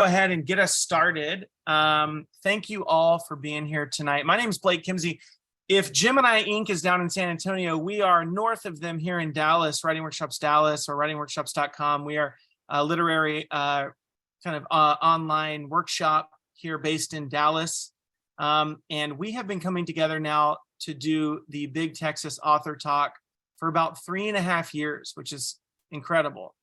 ahead and get us started. Thank you all for being here tonight. My name is Blake Kimsey. If Gemini Ink is down in San Antonio, we are north of them here in Dallas, Writing Workshops Dallas or writingworkshops.com. We are a literary online workshop here based in Dallas. And we have been coming together now to do the Big Texas Author Talk for about 3.5 years, which is incredible.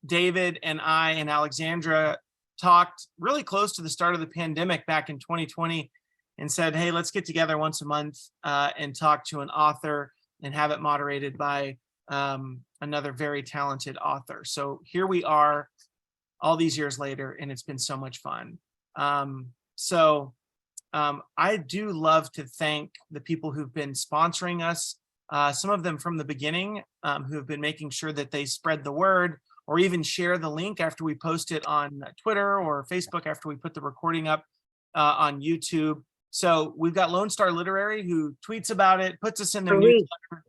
David and I and Alexandra talked really close to the start of the pandemic back in 2020 and said, hey, let's get together once a month and talk to an author and have it moderated by another very talented author. So here we are all these years later, and it's been so much fun. I do love to thank the people who've been sponsoring us, some of them from the beginning, who have been making sure that they spread the word or even share the link after we post it on Twitter or Facebook after we put the recording up on YouTube. So we've got Lone Star Literary who tweets about it, puts us in their newsletter.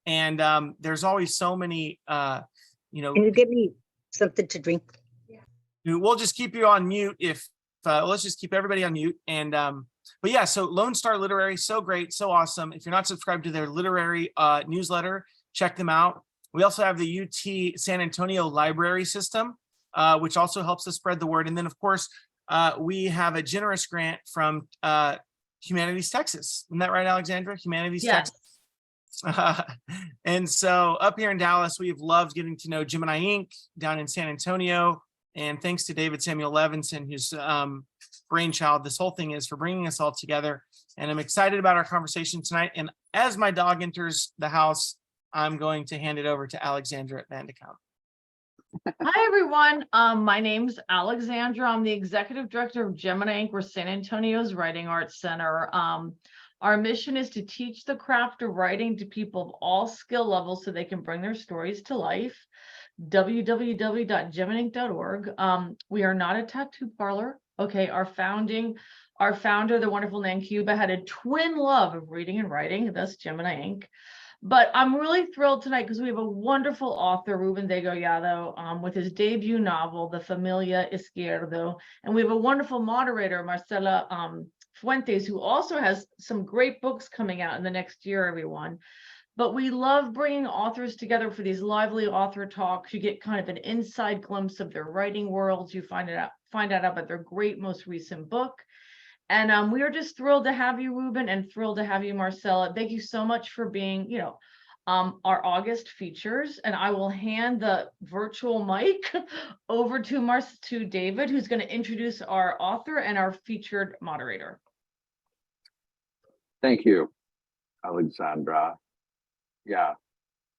And there's always so many, Can you give me something to drink? Yeah. We'll just keep you on mute if, let's just keep everybody on mute. And, but yeah, so Lone Star Literary, so great, so awesome. If you're not subscribed to their literary newsletter, check them out. We also have the UT San Antonio library system, which also helps us spread the word. And then of course, we have a generous grant from Humanities Texas. Isn't that right, Alexandra? Humanities Texas. And so up here in Dallas, we've loved getting to know Gemini Ink down in San Antonio. And thanks to David Samuel Levinson, whose brainchild this whole thing is, for bringing us all together. And I'm excited about our conversation tonight. And as my dog enters the house, I'm going to hand it over to Alexandra at Vandecamp. Hi, everyone. My name's Alexandra. I'm the executive director of Gemini Ink. We're San Antonio's Writing Arts Center. Our mission is to teach the craft of writing to people of all skill levels so they can bring their stories to life. www.geminink.org. We are not a tattoo parlor. Okay, our founder, the wonderful Nan Cuba, had a twin love of reading and writing, thus Gemini Ink. But I'm really thrilled tonight because we have a wonderful author, Rubén Degollado, with his debut novel, The Family Izquierdo. And we have a wonderful moderator, Marcela Fuentes, who also has some great books coming out in the next year, everyone. But we love bringing authors together for these lively author talks. You get kind of an inside glimpse of their writing worlds. You find out about their great most recent book. And we are just thrilled to have you, Rubén, and thrilled to have you, Marcela. Thank you so much for being, our August features. And I will hand the virtual mic over to David, who's going to introduce our author and our featured moderator. Thank you, Alexandra. Yeah,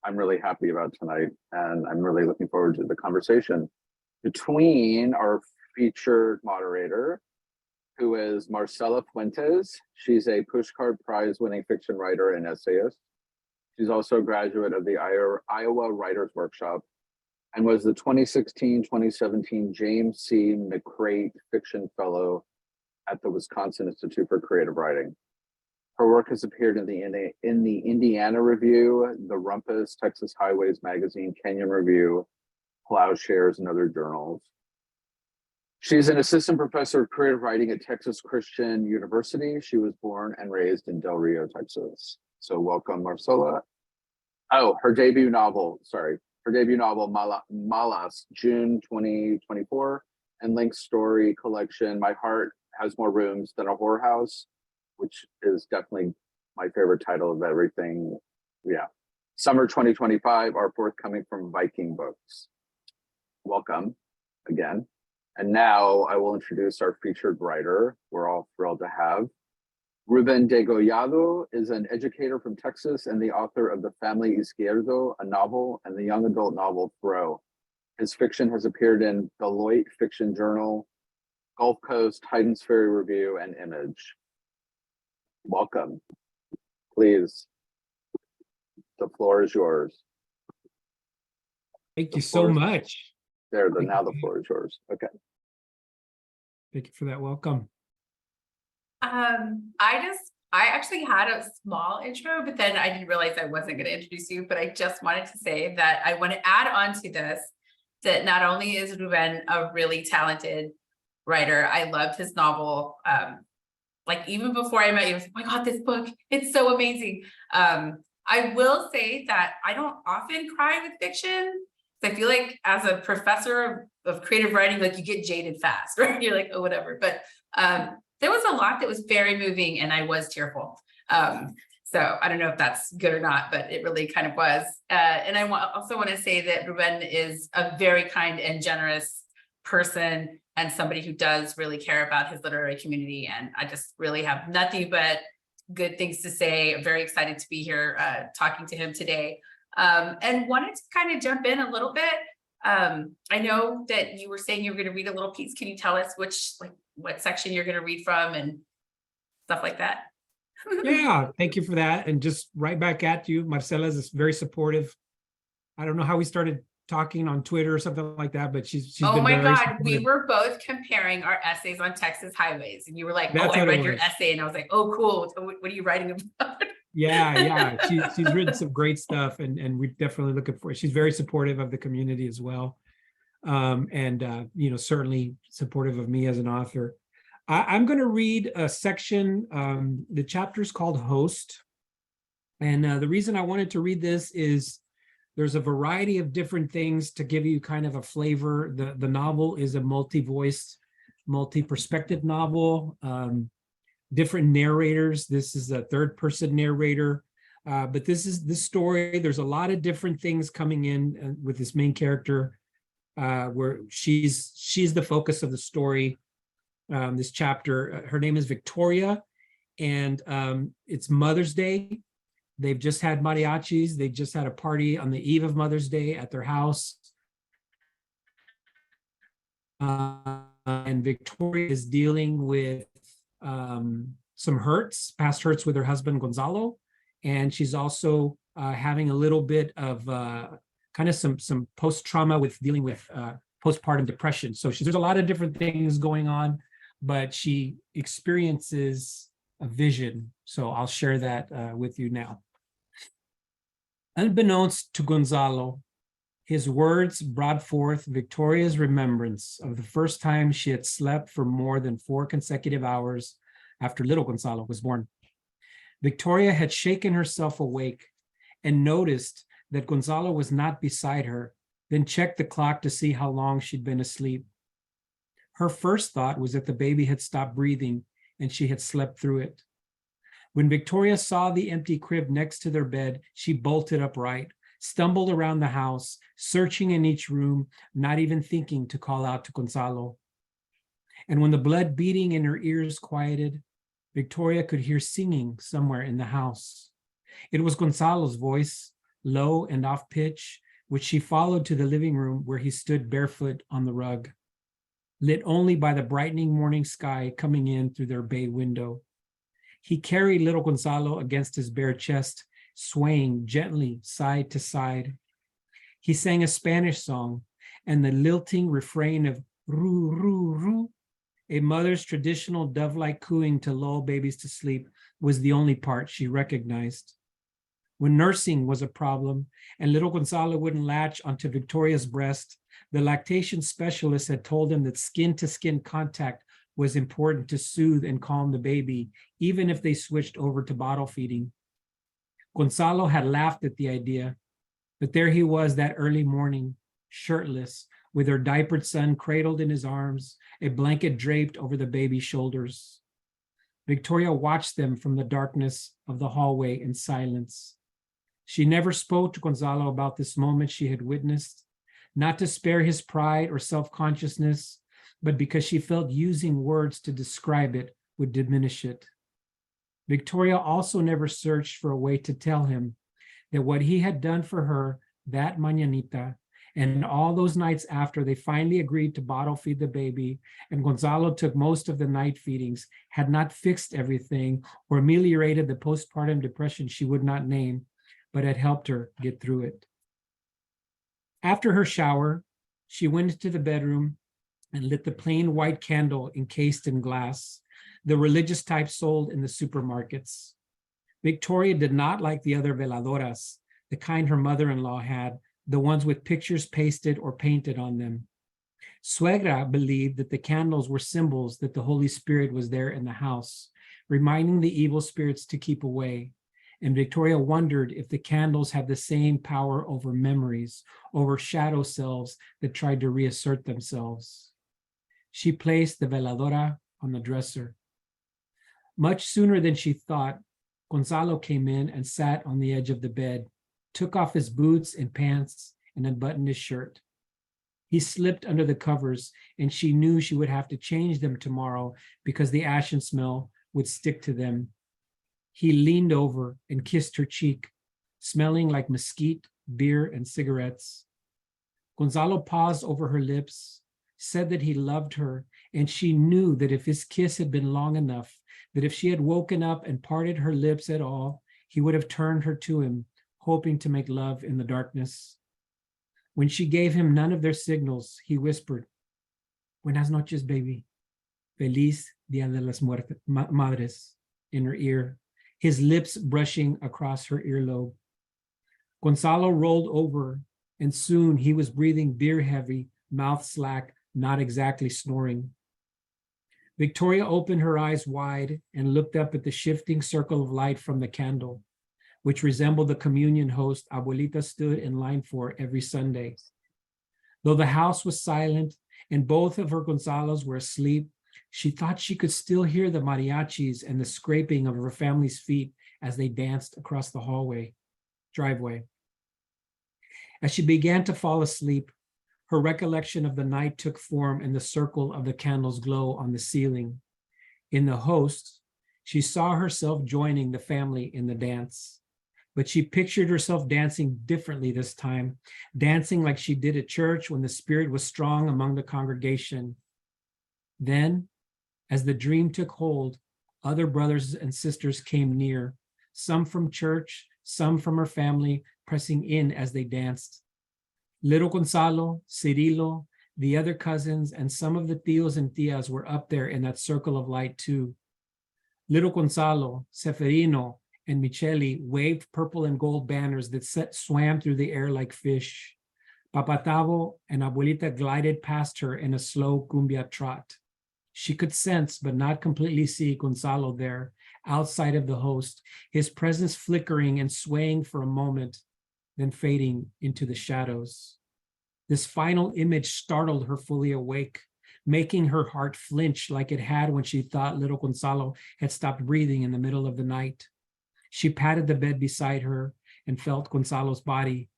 I'm really happy about tonight, and I'm really looking forward to the conversation between our featured moderator, who is Marcela Fuentes. She's a Pushcart Prize-winning fiction writer and essayist. She's also a graduate of the Iowa Writers Workshop and was the 2016-2017 James C. McCreight Fiction Fellow at the Wisconsin Institute for Creative Writing. Her work has appeared in the Indiana Review, the Rumpus, Texas Highways Magazine, Kenyon Review, Ploughshares, and other journals. She's an assistant professor of creative writing at Texas Christian University. She was born and raised in Del Rio, Texas. So welcome, Marcela. Oh, her debut novel, Malas, June 2024, and Link's story collection, My Heart Has More Rooms Than a Whorehouse, which is definitely my favorite title of everything. Yeah. Summer 2025 are forthcoming from Viking Books. Welcome again. And now I will introduce our featured writer we're all thrilled to have. Rubén Degollado is an educator from Texas and the author of The Family Izquierdo, a novel, and the young adult novel Throw. His fiction has appeared in Beloit Fiction Journal, Gulf Coast, Hayden's Ferry Review, and Image. Welcome. Please, the floor is yours. Thank you so much. Now the floor is yours. Okay. Thank you for that welcome. I actually had a small intro, but then I didn't realize I wasn't going to introduce you, but I just wanted to say that I want to add on to this that not only is Rubén a really talented writer, I loved his novel. Like even before I met you, I was like, oh my God, this book, it's so amazing. I will say that I don't often cry with fiction. I feel like as a professor of creative writing, like you get jaded fast, right? You're like, oh, whatever. But there was a lot that was very moving and I was tearful. So I don't know if that's good or not, but it really kind of was. And I also want to say that Rubén is a very kind and generous person and somebody who does really care about his literary community. And I just really have nothing but good things to say. I'm very excited to be here talking to him today. And wanted to kind of jump in a little bit. I know that you were saying you were going to read a little piece. Can you tell us what section you're going to read from and stuff like that? Yeah, thank you for that. And just right back at you, Marcela is very supportive. I don't know how we started talking on Twitter or something like that, but she's Oh been my very God, supportive. we were both comparing our essays on Texas highways, and you were like, That's "Oh, I what it read your was. essay," and I was like, "Oh, cool. What are you writing about?" Yeah. She's written some great stuff, and we're definitely looking for it. She's very supportive of the community as well, and certainly supportive of me as an author. I'm going to read a section. The chapter is called Host, and the reason I wanted to read this is there's a variety of different things to give you kind of a flavor. The novel is a multi-voiced, multi-perspective novel. Different narrators. This is a third-person narrator, but this story. There's a lot of different things coming in with this main character, where she's the focus of the story. This chapter, her name is Victoria, and it's Mother's Day. They've just had mariachis. They just had a party on the eve of Mother's Day at their house. And Victoria is dealing with some past hurts with her husband, Gonzalo. And she's also having a little bit of kind of some post-trauma with dealing with postpartum depression. So there's a lot of different things going on, but she experiences a vision. So I'll share that with you now. Unbeknownst to Gonzalo, his words brought forth Victoria's remembrance of the first time she had slept for more than 4 consecutive hours after little Gonzalo was born. Victoria had shaken herself awake and noticed that Gonzalo was not beside her, then checked the clock to see how long she'd been asleep. Her first thought was that the baby had stopped breathing and she had slept through it. When Victoria saw the empty crib next to their bed, she bolted upright, stumbled around the house, searching in each room, not even thinking to call out to Gonzalo. And when the blood beating in her ears quieted, Victoria could hear singing somewhere in the house. It was Gonzalo's voice, low and off pitch, which she followed to the living room where he stood barefoot on the rug, lit only by the brightening morning sky coming in through their bay window. He carried little Gonzalo against his bare chest, swaying gently side to side. He sang a Spanish song, and the lilting refrain of ru, ru, ru, a mother's traditional dove-like cooing to lull babies to sleep, was the only part she recognized. When nursing was a problem and little Gonzalo wouldn't latch onto Victoria's breast, the lactation specialist had told him that skin-to-skin contact was important to soothe and calm the baby, even if they switched over to bottle feeding. Gonzalo had laughed at the idea, but there he was that early morning, shirtless, with her diapered son cradled in his arms, a blanket draped over the baby's shoulders. Victoria watched them from the darkness of the hallway in silence. She never spoke to Gonzalo about this moment she had witnessed, not to spare his pride or self-consciousness, but because she felt using words to describe it would diminish it. Victoria also never searched for a way to tell him that what he had done for her that mañanita and all those nights after they finally agreed to bottle feed the baby and Gonzalo took most of the night feedings had not fixed everything or ameliorated the postpartum depression she would not name, but had helped her get through it. After her shower, she went into the bedroom and lit the plain white candle encased in glass, the religious type sold in the supermarkets. Victoria did not like the other veladoras, the kind her mother-in-law had, the ones with pictures pasted or painted on them. Suegra believed that the candles were symbols that the Holy Spirit was there in the house, reminding the evil spirits to keep away. And Victoria wondered if the candles had the same power over memories, over shadow selves that tried to reassert themselves. She placed the veladora on the dresser. Much sooner than she thought, Gonzalo came in and sat on the edge of the bed, took off his boots and pants, and unbuttoned his shirt. He slipped under the covers, and she knew she would have to change them tomorrow because the ashen smell would stick to them. He leaned over and kissed her cheek, smelling like mesquite, beer, and cigarettes. Gonzalo paused over her lips, said that he loved her, and she knew that if his kiss had been long enough, that if she had woken up and parted her lips at all, he would have turned her to him, hoping to make love in the darkness. When she gave him none of their signals, he whispered, "Buenas noches, baby. Feliz Dia de las Madres," in her ear, his lips brushing across her earlobe. Gonzalo rolled over, and soon he was breathing beer heavy, mouth slack, not exactly snoring. Victoria opened her eyes wide and looked up at the shifting circle of light from the candle, which resembled the communion host Abuelita stood in line for every Sunday. Though the house was silent and both of her Gonzalos were asleep, she thought she could still hear the mariachis and the scraping of her family's feet as they danced across the driveway. As she began to fall asleep, her recollection of the night took form in the circle of the candle's glow on the ceiling. In the host, she saw herself joining the family in the dance, but she pictured herself dancing differently this time, dancing like she did at church when the spirit was strong among the congregation. Then, as the dream took hold, other brothers and sisters came near, some from church, some from her family, pressing in as they danced. Little Gonzalo, Cirilo, the other cousins, and some of the tios and tias were up there in that circle of light too. Little Gonzalo, Seferino, and Micheli waved purple and gold banners that swam through the air like fish. Papatavo and Abuelita glided past her in a slow cumbia trot. She could sense, but not completely see, Gonzalo there, outside of the host, his presence flickering and swaying for a moment, then fading into the shadows. This final image startled her fully awake, making her heart flinch like it had when she thought little Gonzalo had stopped breathing in the middle of the night. She patted the bed beside her and felt Gonzalo's body.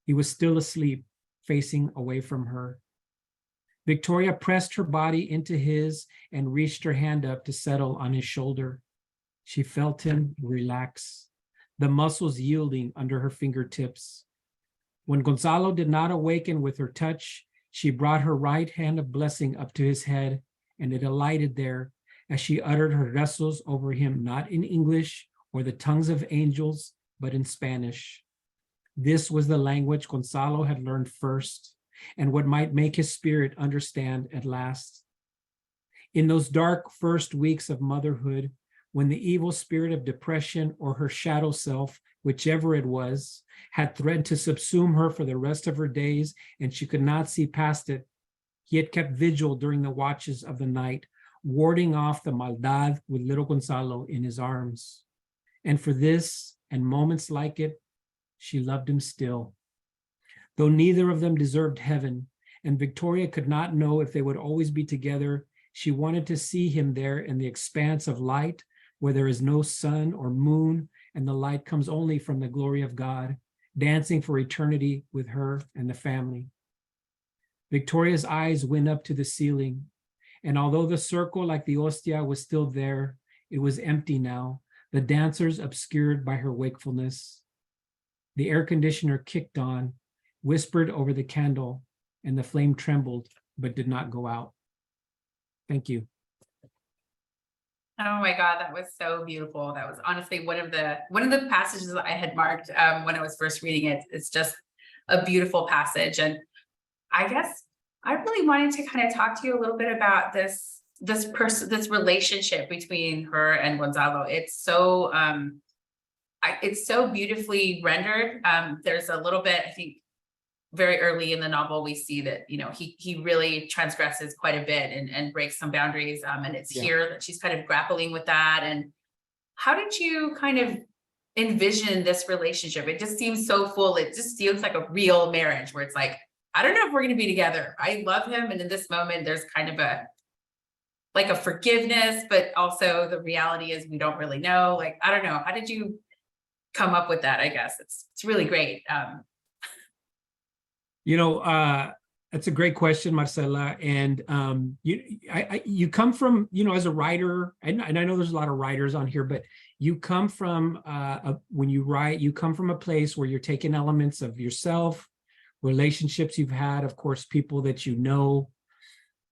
He was still asleep, facing away from her. Victoria pressed her body into his and reached her hand up to settle on his shoulder. She felt him relax, the muscles yielding under her fingertips. When Gonzalo did not awaken with her touch, she brought her right hand of blessing up to his head, and it alighted there as she uttered her rezos over him, not in English or the tongues of angels, but in Spanish. This was the language Gonzalo had learned first, and what might make his spirit understand at last. In those dark first weeks of motherhood, when the evil spirit of depression or her shadow self, whichever it was, had threatened to subsume her for the rest of her days and she could not see past it, he had kept vigil during the watches of the night, warding off the maldad with little Gonzalo in his arms. And for this and moments like it, she loved him still. Though neither of them deserved heaven, and Victoria could not know if they would always be together, she wanted to see him there in the expanse of light where there is no sun or moon, and the light comes only from the glory of God, dancing for eternity with her and the family. Victoria's eyes went up to the ceiling, and although the circle like the hostia was still there, it was empty now, the dancers obscured by her wakefulness. The air conditioner kicked on, whispered over the candle, and the flame trembled but did not go out. Thank you. Oh my God, that was so beautiful. That was honestly one of the passages that I had marked when I was first reading it. It's just a beautiful passage. And I guess I really wanted to kind of talk to you a little bit about this relationship between her and Gonzalo. It's so beautifully rendered. There's a little bit, I think, very early in the novel, we see that, you know, he really transgresses quite a bit and breaks some boundaries. And it's here that she's kind of grappling with that. And how did you kind of envision this relationship? It just seems so full. It just feels like a real marriage where it's like, I don't know if we're going to be together. I love him. And in this moment, there's kind of a forgiveness, but also the reality is we don't really know. Like, I don't know. How did you come up with that? I guess it's really great. That's a great question, Marcela. And you come from, as a writer, and I know there's a lot of writers on here, but you come from when you write, you come from a place where you're taking elements of yourself, relationships you've had, of course, people that you know.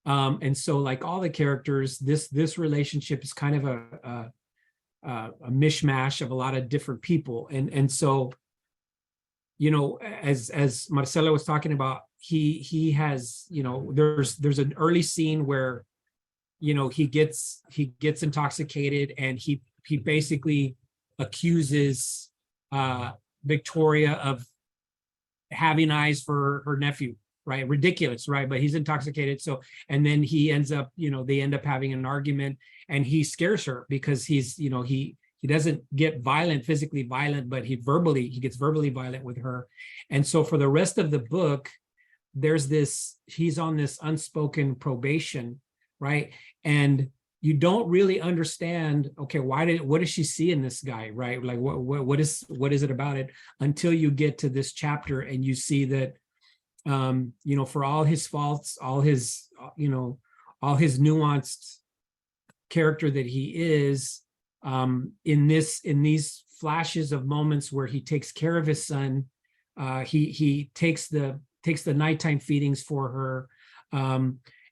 And so, like all the characters, this relationship is kind of a mishmash of a lot of different people. And so, as Marcela was talking about, he has, there's an early scene where, he gets intoxicated, and he basically accuses Victoria of having eyes for her nephew, right? Ridiculous, right? But he's intoxicated. So, and then he ends up, they end up having an argument, and he scares her because he's, he doesn't get physically violent, but he gets verbally violent with her. And so for the rest of the book, he's on this unspoken probation, right? And you don't really understand, okay, what does she see in this guy, right? Like what is it about it, until you get to this chapter and you see that, for all his faults, all his nuanced character that he is, in these flashes of moments where he takes care of his son, he takes the nighttime feedings for her.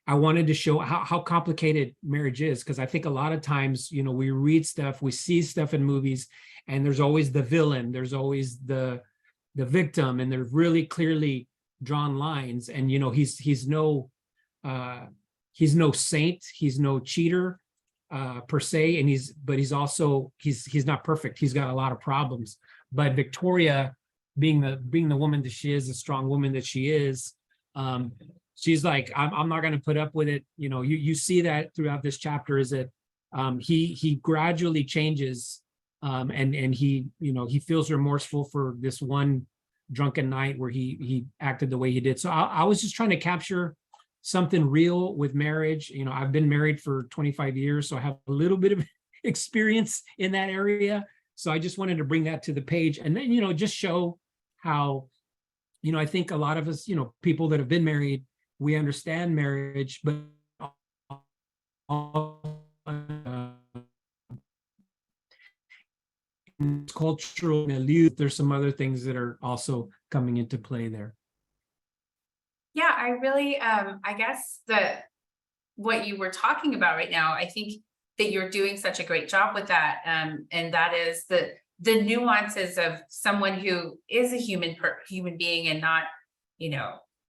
I wanted to show how complicated marriage is, because I think a lot of times, we read stuff, we see stuff in movies, and there's always the villain, there's always the victim, and they're really clearly drawn lines. And he's no saint, he's no cheater per se, and he's not perfect. He's got a lot of problems. But Victoria, being the woman that she is, the strong woman that she is, she's like, I'm not going to put up with it. You see that throughout this chapter, is that he gradually changes, and he feels remorseful for this one drunken night where he acted the way he did. So I was just trying to capture something real with marriage. I've been married for 25 years, so I have a little bit of experience in that area. So I just wanted to bring that to the page, and then, just show how, I think a lot of us, people that have been married, we understand marriage, but cultural milieu, there's some other things that are also coming into play there. Yeah, I really, I guess that what you were talking about right now, I think that you're doing such a great job with that. And that is the nuances of someone who is a human being, and not,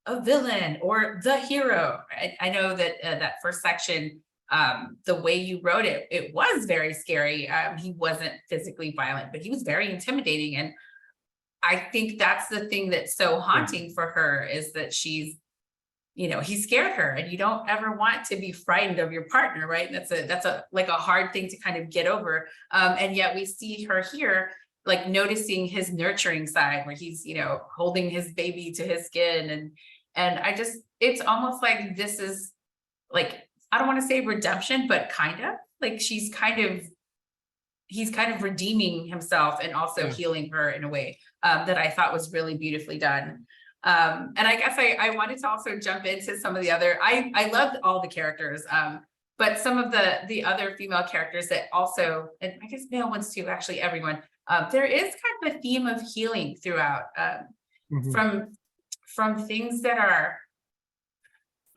a villain or the hero. I know that that first section, the way you wrote it, it was very scary. He wasn't physically violent, but he was very intimidating. And I think that's the thing that's so haunting for her, is that she's, he scared her, and you don't ever want to be frightened of your partner, right? That's a hard thing to kind of get over. And yet we see her here, like noticing his nurturing side, where he's, holding his baby to his skin. And it's almost like this is like, I don't want to say redemption, but kind of like he's kind of redeeming himself, and also healing her in a way that I thought was really beautifully done. And I guess I wanted to also jump into some of the other, I loved all the characters, but some of the other female characters that also, and I guess male ones too, actually everyone, there is kind of a theme of healing throughout, from things that are,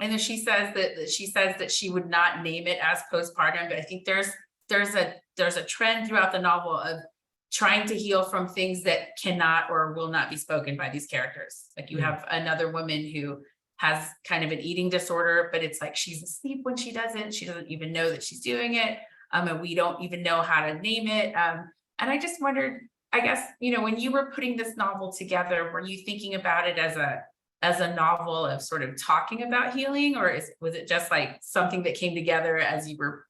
and then she says that she would not name it as postpartum, but I think there's a trend throughout the novel of trying to heal from things that cannot or will not be spoken by these characters. Like you have another woman who has kind of an eating disorder, but it's like she's asleep when she doesn't even know that she's doing it. And we don't even know how to name it. And I just wondered, I guess, when you were putting this novel together, were you thinking about it as as a novel of sort of talking about healing, or was it just like something that came together as you were,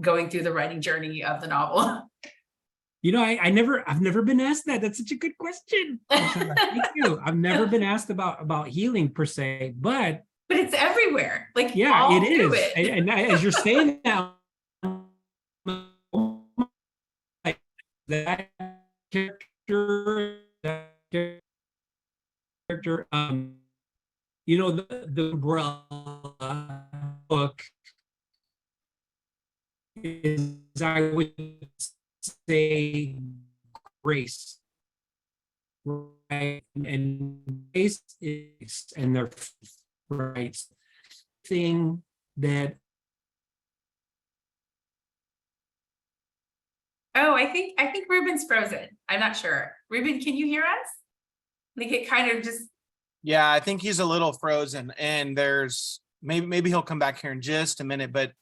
going through the writing journey of the novel? I've never been asked that. That's such a good question. Thank you. I've never been asked about healing per se, but it's everywhere. Like, yeah, all it through is. it. And as you're saying now, like that character, the umbrella book is, I would say, grace, right? And grace is, and their right thing that. Oh, I think Ruben's frozen. I'm not sure. Ruben, can you hear us? Like, it kind of just. Yeah, I think he's a little frozen, and there's maybe he'll come back here in just a minute, but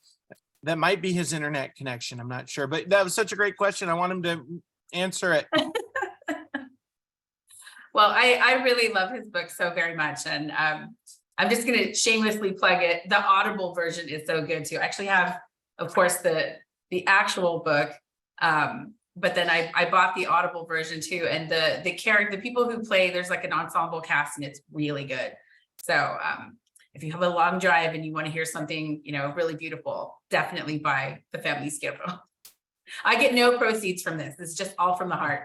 that might be his internet connection. I'm not sure, but that was such a great question. I want him to answer it. Well, I really love his book so very much, and I'm just going to shamelessly plug it. The Audible version is so good too. I actually have, of course, the actual book, but then I bought the Audible version too, and the people who play, there's like an ensemble cast, and it's really good. So if you have a long drive and you want to hear something, really beautiful, definitely buy the Family Izquierdo. I get no proceeds from this. It's just all from the heart.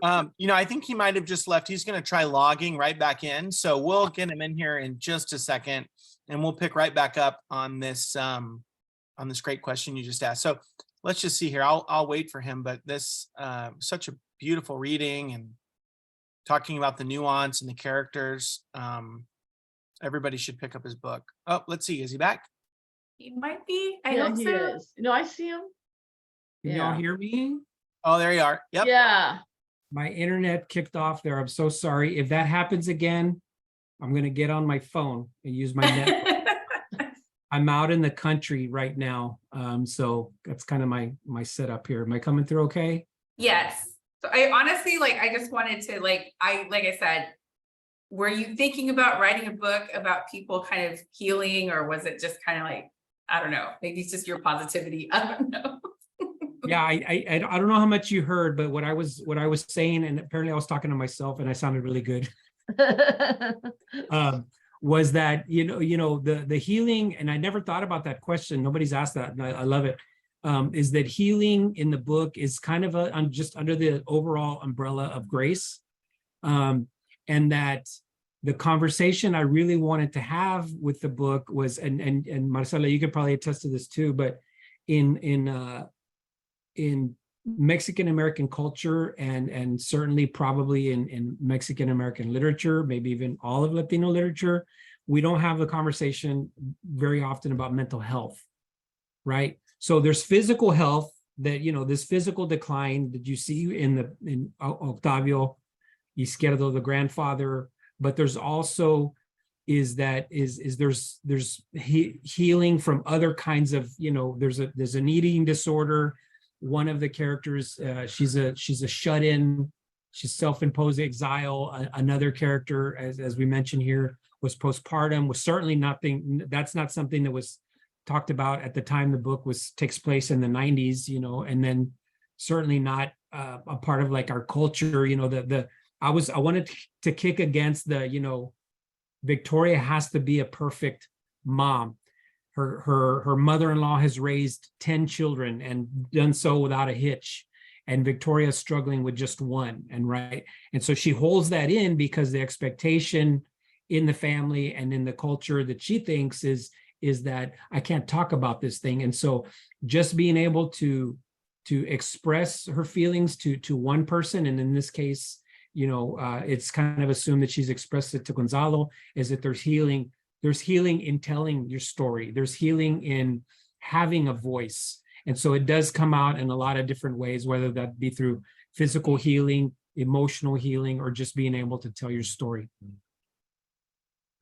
I think he might have just left. He's going to try logging right back in. So we'll get him in here in just a second, and we'll pick right back up on this great question you just asked. So let's just see here. I'll wait for him, but this such a beautiful reading and talking about the nuance and the characters. Everybody should pick up his book. Oh, let's see. Is he back? He might be. I Yeah, hope he so. is. No, I see him. Can y'all hear me? Oh, there you are. Yep. Yeah. My internet kicked off there. I'm so sorry. If that happens again, I'm going to get on my phone and use my net. I'm out in the country right now. So that's kind of my setup here. Am I coming through okay? Yes. So I honestly, I just wanted to, like I said, were you thinking about writing a book about people kind of healing, or was it just kind of like, I don't know, maybe it's just your positivity. I don't know. Yeah, I don't know how much you heard, but what I was saying, and apparently I was talking to myself and I sounded really good. Was that, the healing, and I never thought about that question. Nobody's asked that, and I love it. Is that healing in the book is kind of just under the overall umbrella of grace. And that the conversation I really wanted to have with the book was, and Marcela, you could probably attest to this too, but in Mexican American culture, and certainly probably in Mexican American literature, maybe even all of Latino literature, we don't have the conversation very often about mental health, right? So there's physical health that, this physical decline that you see in Octavio Izquierdo, the grandfather, but there's also there's healing from other kinds of, there's an eating disorder. One of the characters, she's a shut-in, she's self-imposed exile. Another character, as we mentioned here, was postpartum, was certainly that's not something that was talked about at the time the book takes place in the 90s, and then certainly not a part of like our culture, I wanted to kick against the, Victoria has to be a perfect mom. Her mother-in-law has raised 10 children and done so without a hitch. And Victoria's struggling with just one, and so she holds that in because the expectation in the family and in the culture that she thinks is that I can't talk about this thing. And so just being able to express her feelings to one person, and in this case, it's kind of assumed that she's expressed it to Gonzalo, is that there's healing in telling your story. There's healing in having a voice. And so it does come out in a lot of different ways, whether that be through physical healing, emotional healing, or just being able to tell your story.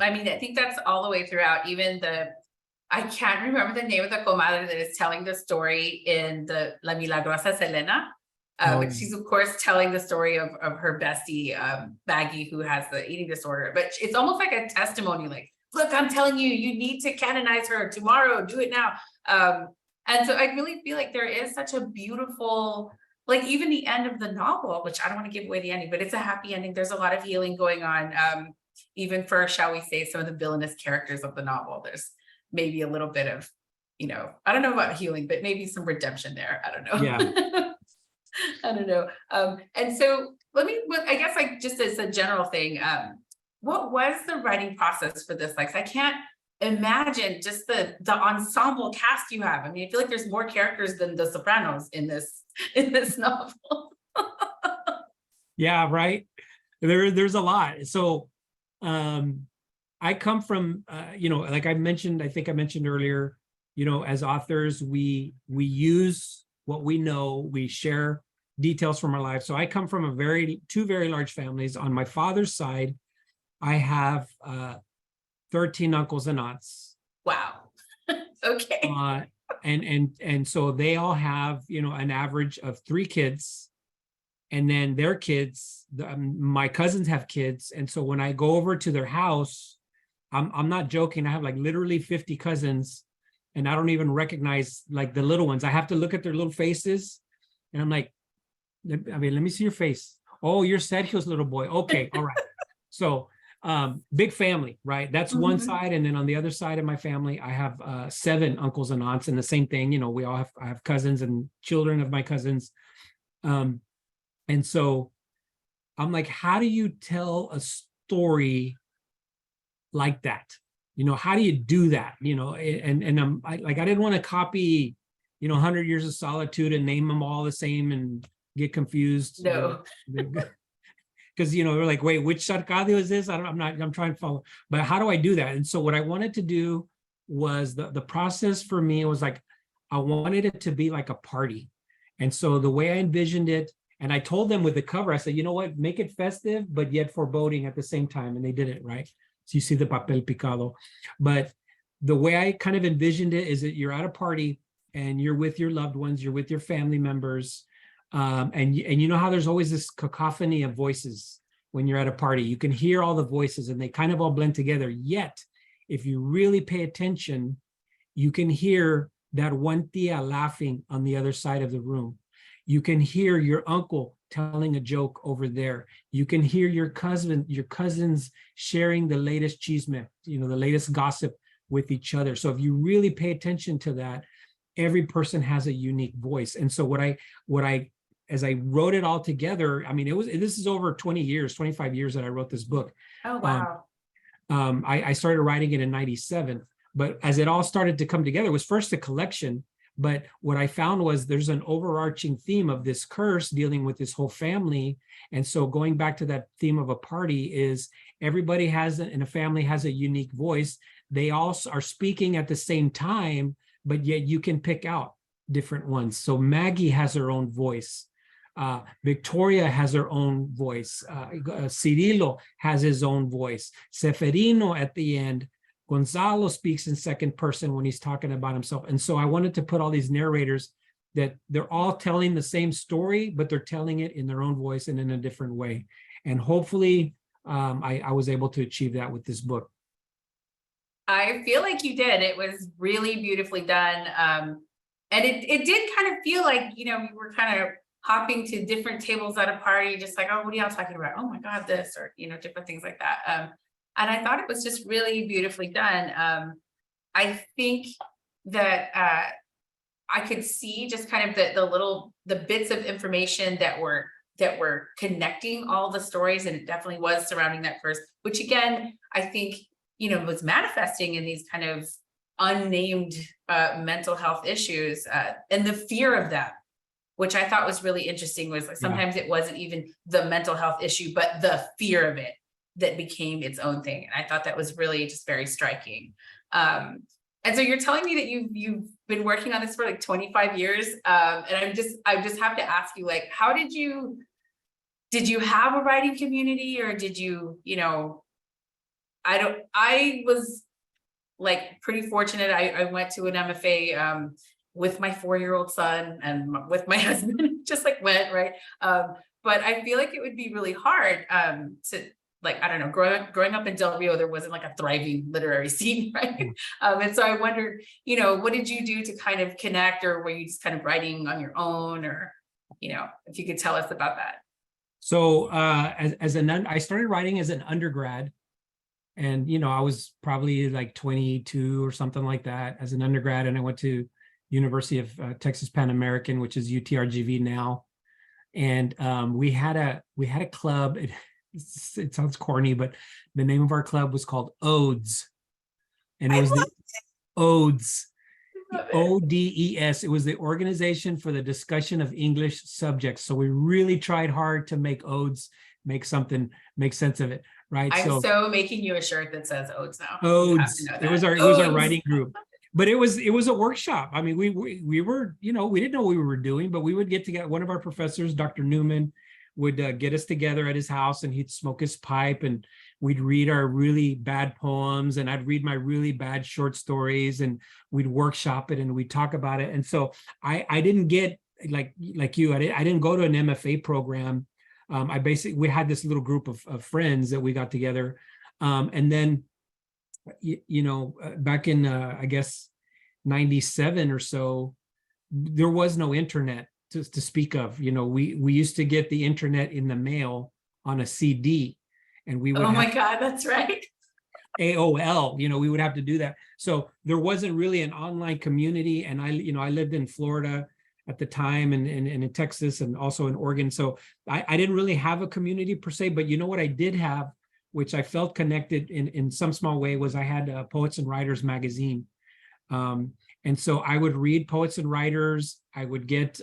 I mean, I think that's all the way throughout. Even I can't remember the name of the comadre that is telling the story in the La Milagrosa Selena. She's of course telling the story of her bestie, Maggie, who has the eating disorder, but it's almost like a testimony, like, look, I'm telling you, you need to canonize her tomorrow, do it now. And so I really feel like there is such a beautiful, like even the end of the novel, which I don't want to give away the ending, but it's a happy ending. There's a lot of healing going on, even for, shall we say, some of the villainous characters of the novel. There's maybe a little bit of, I don't know about healing, but maybe some redemption there. I don't know. Yeah. I don't know. And so I guess like just as a general thing, what was the writing process for this? Like, I can't imagine just the ensemble cast you have. I mean, I feel like there's more characters than The Sopranos in this novel. Yeah, right. There's a lot. So I come from, like I think I mentioned earlier, as authors, we use what we know, we share details from our lives. So I come from two very large families. On my father's side, I have 13 uncles and aunts. Wow. Okay. And so they all have, an average of 3 kids. And then their kids, my cousins have kids. And so when I go over to their house, I'm not joking. I have like literally 50 cousins, and I don't even recognize like the little ones. I have to look at their little faces, and I'm like, let me see your face. Oh, you're Sergio's little boy. Okay, all right. So big family, right? That's one side. And then on the other side of my family, I have 7 uncles and aunts, and the same thing, I have cousins and children of my cousins. And so I'm like, how do you tell a story like that? How do you do that? And I didn't want to copy, 100 Years of Solitude and name them all the same and get confused. No. Because, we're like, wait, which Sarcadio is this? I'm trying to follow, but how do I do that? And so what I wanted to do was the process for me was like, I wanted it to be like a party. And so the way I envisioned it, and I told them with the cover, I said, you know what, make it festive, but yet foreboding at the same time. And they did it, right? So you see the papel picado. But the way I kind of envisioned it is that you're at a party and you're with your loved ones, you're with your family members. And you know how there's always this cacophony of voices when you're at a party. You can hear all the voices and they kind of all blend together. Yet, if you really pay attention, you can hear that one tia laughing on the other side of the room. You can hear your uncle telling a joke over there. You can hear your cousins sharing the latest chisme, the latest gossip with each other. So if you really pay attention to that, every person has a unique voice. And so as I wrote it all together, I mean, this is over 25 years that I wrote this book. Oh, wow. I started writing it in 97, but as it all started to come together, it was first a collection. But what I found was there's an overarching theme of this curse dealing with this whole family. And so going back to that theme of a party is everybody in a family has a unique voice. They all are speaking at the same time, but yet you can pick out different ones. So Maggie has her own voice. Victoria has her own voice. Cirilo has his own voice. Seferino at the end. Gonzalo speaks in second person when he's talking about himself. And so I wanted to put all these narrators that they're all telling the same story, but they're telling it in their own voice and in a different way. And hopefully I was able to achieve that with this book. I feel like you did. It was really beautifully done. And it did kind of feel like, we were kind of hopping to different tables at a party, just like, oh, what are y'all talking about? Oh my God, this, or, different things like that. And I thought it was just really beautifully done. I think that I could see just kind of the bits of information that were connecting all the stories, and it definitely was surrounding that first, which again, I think, was manifesting in these kind of unnamed mental health issues and the fear of them, which I thought was really interesting, was like sometimes it wasn't even the mental health issue, but the fear of it that became its own thing. And I thought that was really just very striking. And so you're telling me that you've been working on this for like 25 years. And I just have to ask you, like, how did you have a writing community, or did you, I was like pretty fortunate. I went to an MFA with my 4-year-old son and with my husband, just like went, right? But I feel like it would be really hard to, like, I don't know, growing up in Del Rio, there wasn't like a thriving literary scene, right? And so I wondered, you know, what did you do to kind of connect, or were you just kind of writing on your own, or, you know, if you could tell us about that. So I started writing as an undergrad, and you know, I was probably like 22 or something like that as an undergrad, and I went to University of Texas Pan American, which is UTRGV now, and we had a club. It sounds corny, but the name of our club was called Odes, and it was the Odes. ODS. It was the Organization for the Discussion of English Subjects. So we really tried hard to make odes make sense of it, right? I'm so making you a shirt that says odes now. Odes. It was our writing group. But it was a workshop. I mean, we were, you know, we didn't know what we were doing, but we would get together. One of our professors, Dr. Newman, would get us together at his house, and he'd smoke his pipe, and we'd read our really bad poems, and I'd read my really bad short stories, and we'd workshop it, and we'd talk about it. And so I didn't get like you, I didn't go to an MFA program. We had this little group of friends that we got together. And then, you know, back in, I guess, 97 or so, there was no internet to speak of. You know, we used to get the internet in the mail on a CD, and we would. Oh my God, that's right. AOL, you know, we would have to do that. So there wasn't really an online community. And I lived in Florida at the time, and in Texas, and also in Oregon. So I didn't really have a community per se, but you know what I did have, which I felt connected in some small way, was I had a Poets and Writers magazine. And so I would read Poets and Writers. I would get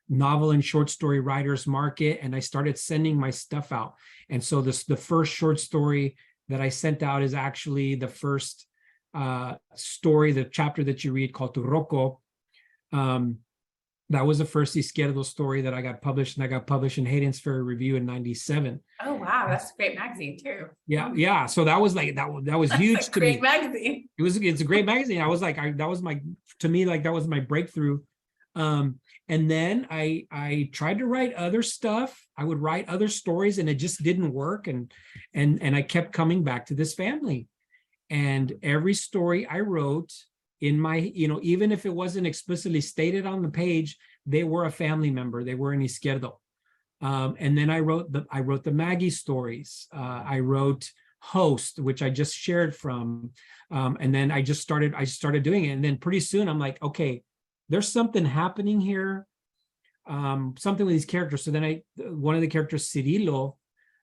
novel and short story writers market, and I started sending my stuff out. And so the first short story that I sent out is actually the first story, the chapter that you read, called Turroco. That was the first Izquierdo story that I got published, and I got published in Hayden's Ferry Review in 97. Oh wow, that's a great magazine too. Yeah. So that was like that was huge to me. Great magazine. It's a great magazine. I was like, that was my breakthrough. And then I tried to write other stuff. I would write other stories, and it just didn't work. And I kept coming back to this family. And every story I wrote in my, you know, even if it wasn't explicitly stated on the page, they were a family member. They were an Izquierdo. And then I wrote the Maggie stories. I wrote Host, which I just shared from. And then I started doing it. And then pretty soon I'm like, okay, there's something happening here, something with these characters. So then one of the characters, Cirilo,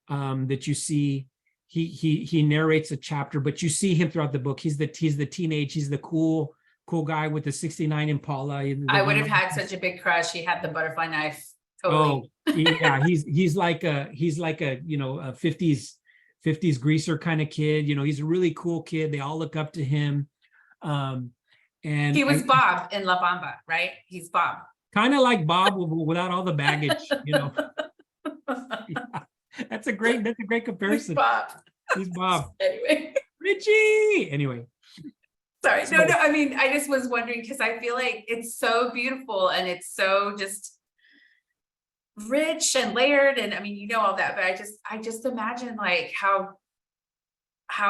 that you see, he narrates a chapter, but you see him throughout the book. He's the cool guy with the 69 Impala. I would have had such a big crush. He had the butterfly knife. Totally. Oh, yeah, he's like a you know, a 50s greaser kind of kid. You know, he's a really cool kid. They all look up to him. And he was Bob in La Bamba, right? He's Bob. Kind of like Bob without all the baggage, you know. Yeah, that's a great comparison. He's Bob. Anyway. Richie. Anyway. Sorry. No. I mean, I just was wondering, because I feel like it's so beautiful, and it's so just rich and layered, and I mean, you know, all that, but I just imagine like how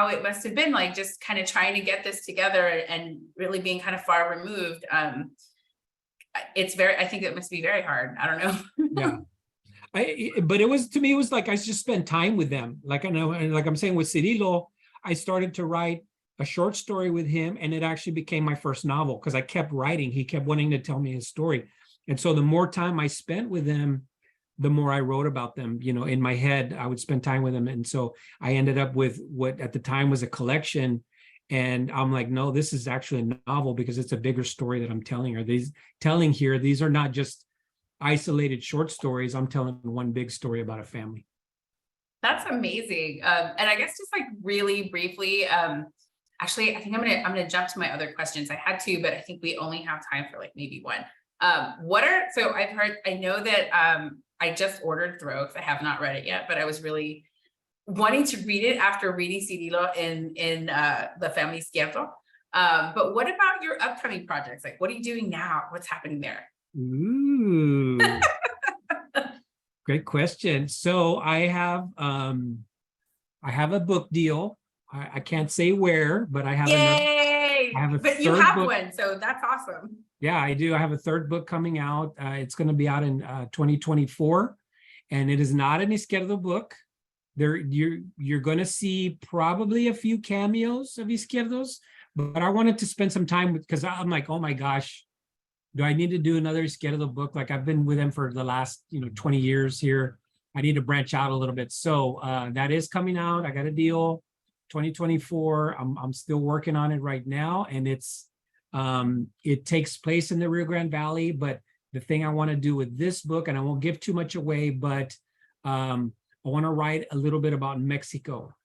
it must have been like, just kind of trying to get this together and really being kind of far removed. I think it must be very hard. I don't know. Yeah. But it was, to me, it was like I just spent time with them. Like I know, and like I'm saying with Cirilo, I started to write a short story with him, and it actually became my first novel because I kept writing. He kept wanting to tell me his story. And so the more time I spent with them, the more I wrote about them. You know, in my head, I would spend time with them. And so I ended up with what at the time was a collection. And I'm like, no, this is actually a novel because it's a bigger story that I'm telling here. These are not just isolated short stories. I'm telling one big story about a family. That's amazing. And I guess just like really briefly, actually, I think I'm gonna jump to my other questions. I had two, but I think we only have time for like maybe one. So I know that I just ordered Throw because I have not read it yet, but I was really wanting to read it after reading Cirilo in the Family Izquierdo. But what about your upcoming projects? Like, what are you doing now? What's happening there? Ooh. Great question. So I have a book deal. I can't say where, but I have another. Yay! I have a But you third have book. one, so that's awesome. Yeah, I do. I have a third book coming out. It's going to be out in 2024, and it is not an Izquierdo book. You're going to see probably a few cameos of Izquierdos, but I wanted to spend some time with, because I'm like, oh my gosh, do I need to do another Izquierdo book? Like I've been with them for the last 20 years here. I need to branch out a little bit. So that is coming out. I got a deal, 2024. I'm still working on it right now, and it takes place in the Rio Grande Valley. But the thing I want to do with this book, and I won't give too much away, but I want to write a little bit about Mexico.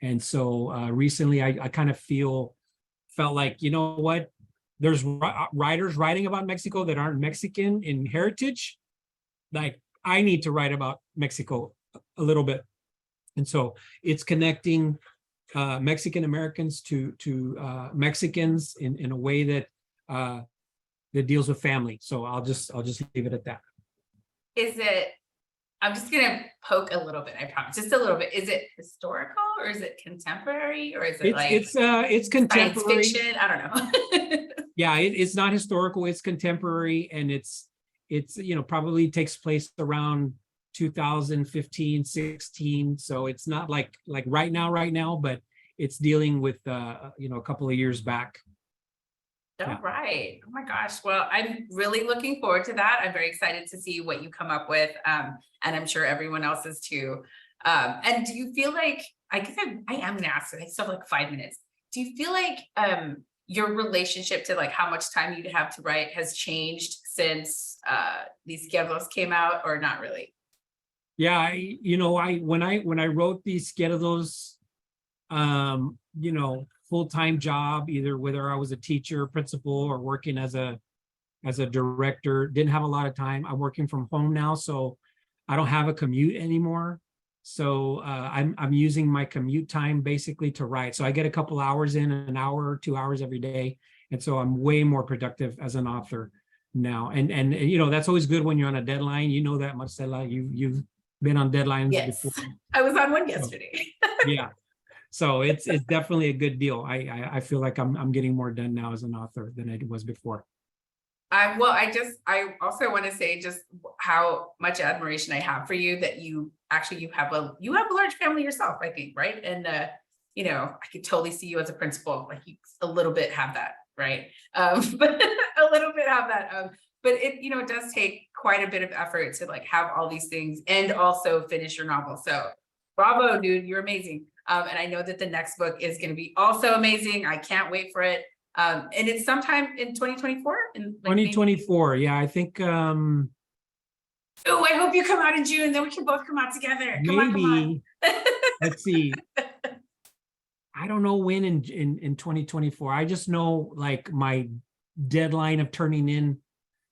And so recently I kind of felt like, you know what, there's writers writing about Mexico that aren't Mexican in heritage. Like I need to write about Mexico a little bit. And so it's connecting Mexican Americans to Mexicans in a way that deals with family. So I'll just leave it at that. I'm just gonna poke a little bit, I promise, just a little bit. Is it historical or is it contemporary or is it it's contemporary. Science fiction? I don't know. Yeah, it's not historical, it's contemporary, and it's probably takes place around 2015, 16. So it's not like right now, but it's dealing with a couple of years back. All Yeah. right. Oh my gosh. Well, I'm really looking forward to that. I'm very excited to see what you come up with. And I'm sure everyone else is too. And do you feel like, I guess I am gonna ask, I still have like 5 minutes. Do you feel like your relationship to like how much time you have to write has changed since these Izquierdos came out, or not really? Yeah, when I wrote these Izquierdos, full-time job, either whether I was a teacher, principal, or working as a director, didn't have a lot of time. I'm working from home now, so I don't have a commute anymore. So I'm using my commute time basically to write. So I get a couple hours in, an hour or 2 hours every day, and so I'm way more productive as an author now. And that's always good when you're on a deadline. You know that, Marcela. You've been on deadlines before. I was on one yesterday. Yeah. So it's definitely a good deal. I feel like I'm getting more done now as an author than I was before. I also want to say just how much admiration I have for you, that you have a large family yourself, I think, right? And I could totally see you as a principal, like you a little bit have that, right? But a little bit have that. But it does take quite a bit of effort to like have all these things and also finish your novel. So bravo, dude, you're amazing. And I know that the next book is going to be also amazing. I can't wait for it. And it's sometime in 2024. 2024, yeah, I think. Oh, I hope you come out in June, then we can both come out together. Come on. Let's see. I don't know when in 2024. I just know like my deadline of turning in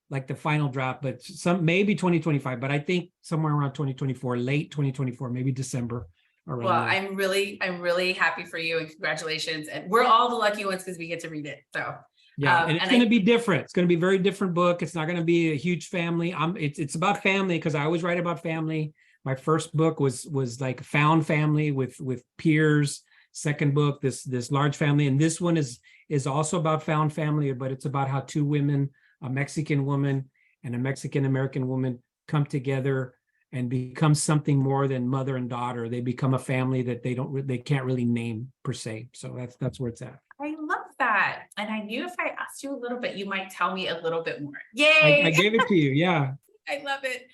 like the final draft, but maybe 2025. But I think somewhere around 2024, late 2024, maybe December. Well, I'm really happy for you and congratulations. And we're all the lucky ones because we get to read it. So yeah, and it's going to be different. It's going to be a very different book. It's not going to be a huge family. It's about family because I always write about family. My first book was like found family with peers. Second book, this large family, and this one is also about found family, but it's about how two women, a Mexican woman and a Mexican American woman, come together and become something more than mother and daughter. They become a family that they can't really name per se. So that's where it's at. I love that. And I knew if I asked you a little bit, you might tell me a little bit more. Yay! I gave it to you, yeah. I love it.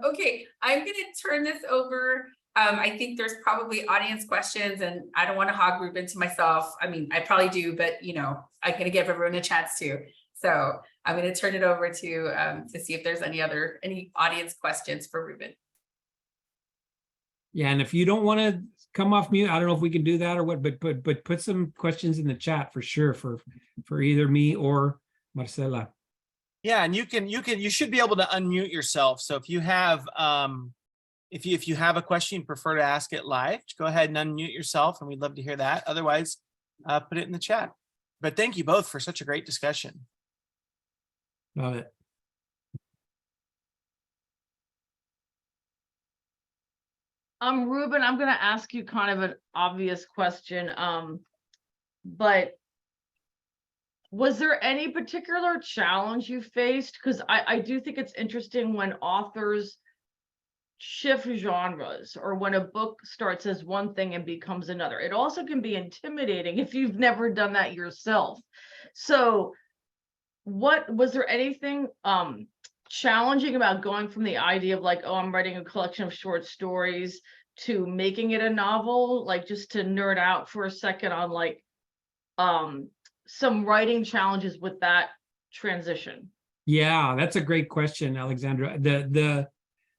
Okay, I'm going to turn this over. I think there's probably audience questions, and I don't want to hog Rube into myself. I mean, I probably do, but I'm going to give everyone a chance to. So I'm going to turn it over to see if there's any audience questions for Ruben. Yeah, and if you don't want to come off mute, I don't know if we can do that or what, but put some questions in the chat for sure for either me or Marcela. Yeah, and you should be able to unmute yourself. So if you have if you have a question you prefer to ask it live, go ahead and unmute yourself, and we'd love to hear that. Otherwise, put it in the chat. But thank you both for such a great discussion. Love it. Ruben, I'm gonna ask you kind of an obvious question, but was there any particular challenge you faced? Because I do think it's interesting when authors shift genres, or when a book starts as one thing and becomes another. It also can be intimidating if you've never done that yourself. So was there anything challenging about going from the idea of like, oh, I'm writing a collection of short stories, to making it a novel? Like, just to nerd out for a second on like some writing challenges with that transition. Yeah, that's a great question, Alexandra.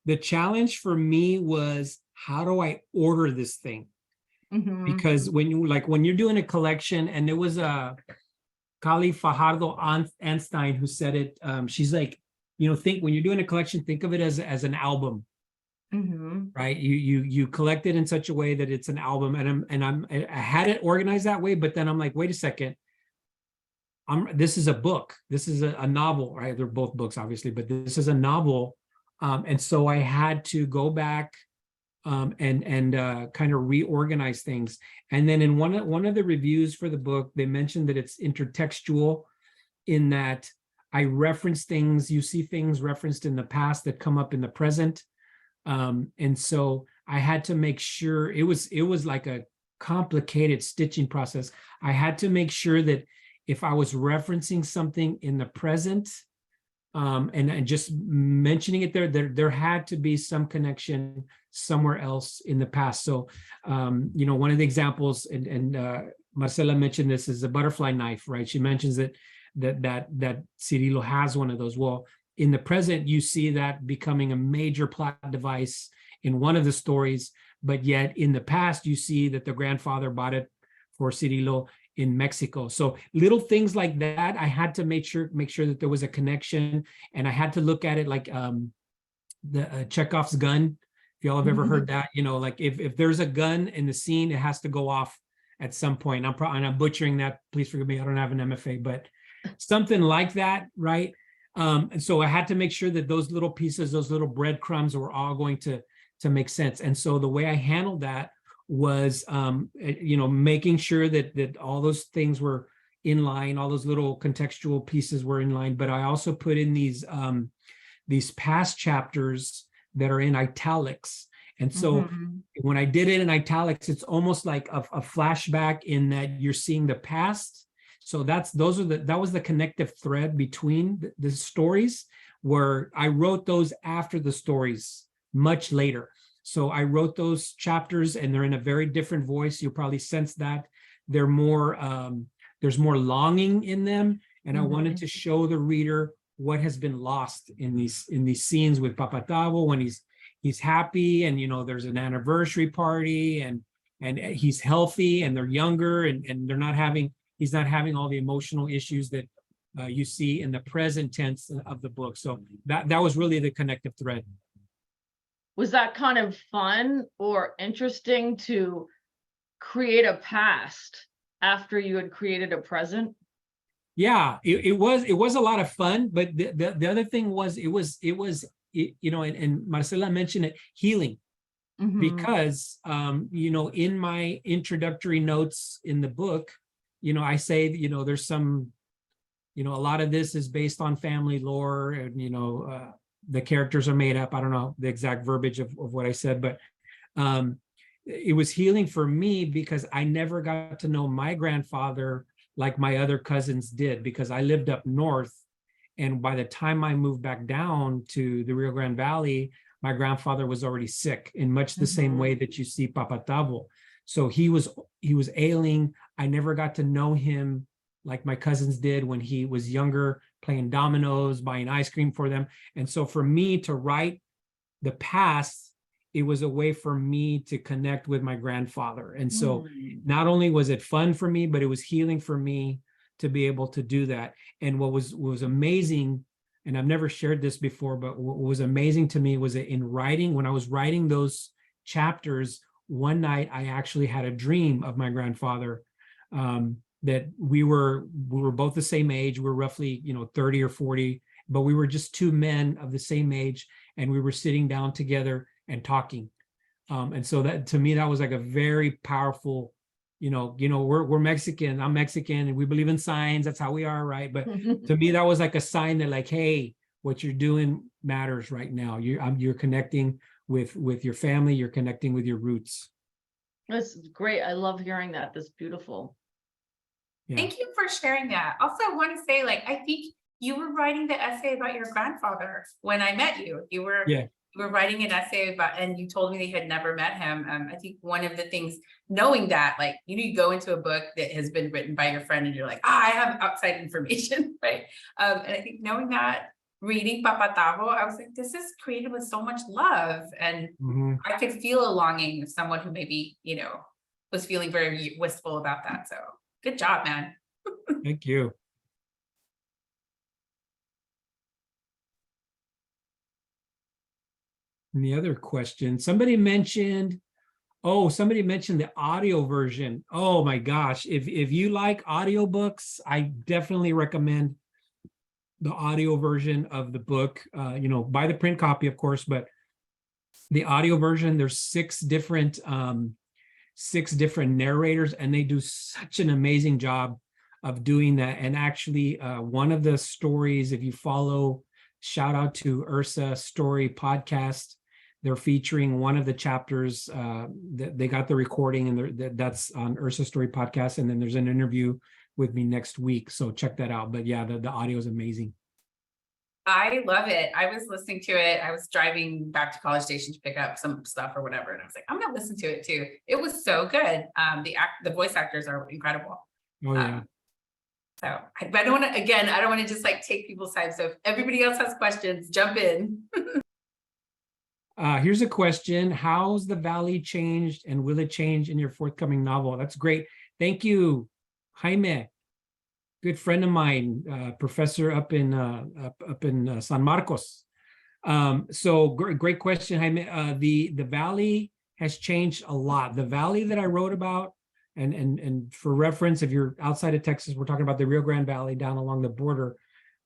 The challenge for me was, how do I order this thing? Because when you're doing a collection, and there was a Kali Fajardo Anstein who said it, she's like, think when you're doing a collection, think of it as an album, right? You collect it in such a way that it's an album, and I had it organized that way, but then I'm like, wait a second, this is a book, this is a novel, right? They're both books, obviously, but this is a novel, and so I had to go back and kind of reorganize things. And then in one of the reviews for the book, they mentioned that it's intertextual, in that I reference things, you see things referenced in the past that come up in the present. And so I had to make sure, it was like a complicated stitching process. I had to make sure that if I was referencing something in the present, and just mentioning it there had to be some connection somewhere else in the past. So, one of the examples, and Marcela mentioned this, is a butterfly knife, right? She mentions that Cirilo has one of those. Well, in the present, you see that becoming a major plot device in one of the stories, but yet in the past, you see that the grandfather bought it for Cirilo in Mexico. So little things like that, I had to make sure that there was a connection, and I had to look at it like the Chekhov's gun. If y'all have ever heard that, like if there's a gun in the scene, it has to go off at some point. I'm butchering that. Please forgive me. I don't have an MFA, but something like that, right? And so I had to make sure that those little pieces, those little breadcrumbs, were all going to make sense. And so the way I handled that was, making sure that all those things were in line, all those little contextual pieces were in line. But I also put in these past chapters that are in italics. And so when I did it in italics, it's almost like a flashback, in that you're seeing the past. So that was the connective thread between the stories, where I wrote those after the stories much later. So I wrote those chapters, and they're in a very different voice. You'll probably sense that they're more, there's more longing in them. And I wanted to show the reader what has been lost in these scenes with Papatavo, when he's happy, and there's an anniversary party, and he's healthy, and they're younger, and he's not having all the emotional issues that you see in the present tense of the book. So that was really the connective thread. Was that kind of fun or interesting to create a past after you had created a present? Yeah, it was a lot of fun, but the other thing was, it was and Marcela mentioned it, healing. Because in my introductory notes in the book, I say, there's some, a lot of this is based on family lore, and the characters are made up. I don't know the exact verbiage of what I said, but it was healing for me, because I never got to know my grandfather like my other cousins did, because I lived up north. And by the time I moved back down to the Rio Grande Valley, my grandfather was already sick, in much the same way that you see Papatavo. So he was ailing. I never got to know him like my cousins did when he was younger, playing dominoes, buying ice cream for them. And so for me to write the past, it was a way for me to connect with my grandfather. And so not only was it fun for me, but it was healing for me to be able to do that. And what was amazing, and I've never shared this before, but what was amazing to me was that when I was writing those chapters, one night I actually had a dream of my grandfather, that we were both the same age. We're roughly, 30 or 40, but we were just two men of the same age, and we were sitting down together and talking. And so that, to me, that was like a very powerful, we're Mexican, I'm Mexican, and we believe in signs. That's how we are, right? But to me, that was like a sign that, like, hey, what you're doing matters right now. You're connecting with your family. You're connecting with your roots. That's great. I love hearing that. That's beautiful. Yeah. Thank you for sharing that. Also, I want to say, like, I think you were writing the essay about your grandfather when I met you. You were writing an essay about, and you told me that you had never met him. I think one of the things, knowing that, like, you go into a book that has been written by your friend and you're like, I have outside information, right? And I think knowing that, reading Papatavo, I was like, this is created with so much love. And I could feel a longing of someone who maybe, was feeling very wistful about that. So good job, man. Thank you. Any other questions? Somebody mentioned the audio version. Oh my gosh. If you like audiobooks, I definitely recommend the audio version of the book. Buy the print copy, of course, but the audio version, there's six different narrators, and they do such an amazing job of doing that. And actually, one of the stories, if you follow, shout out to Ursa Story Podcast, they're featuring one of the chapters. They got the recording, and that's on Ursa Story Podcast. And then there's an interview with me next week, so check that out. But yeah, the audio is amazing. I love it. I was listening to it. I was driving back to College Station to pick up some stuff or whatever, and I was like, I'm gonna listen to it too. It was so good. The voice actors are incredible. Oh yeah. So I don't want to just like take people's time. So if everybody else has questions, jump in. Here's a question. How's the Valley changed, and will it change in your forthcoming novel? That's great. Thank you, Jaime. Good friend of mine, professor up in San Marcos. So great question, Jaime. The Valley has changed a lot. The Valley that I wrote about, and for reference, if you're outside of Texas, we're talking about the Rio Grande Valley down along the border.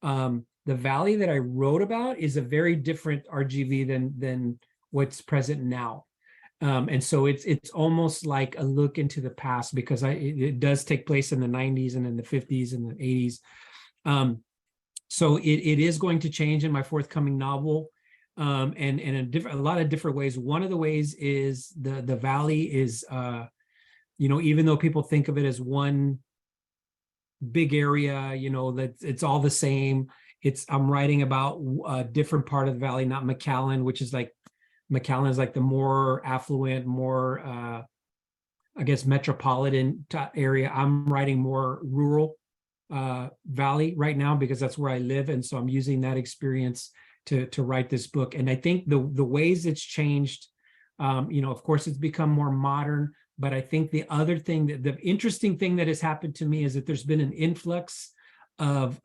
The Valley that I wrote about is a very different RGV than what's present now. And so it's almost like a look into the past, because it does take place in the 90s and in the 50s and the 80s. So it is going to change in my forthcoming novel, and in a lot of different ways. One of the ways is the Valley is, even though people think of it as one big area, that it's all the same. I'm writing about a different part of the Valley, not McAllen, which is like, McAllen is like the more affluent, more, I guess, metropolitan area. I'm writing more rural Valley right now, because that's where I live. And so I'm using that experience to write this book. And I think the ways it's changed, of course, it's become more modern. But I think the other thing, the interesting thing that has happened to me is that there's been an influx of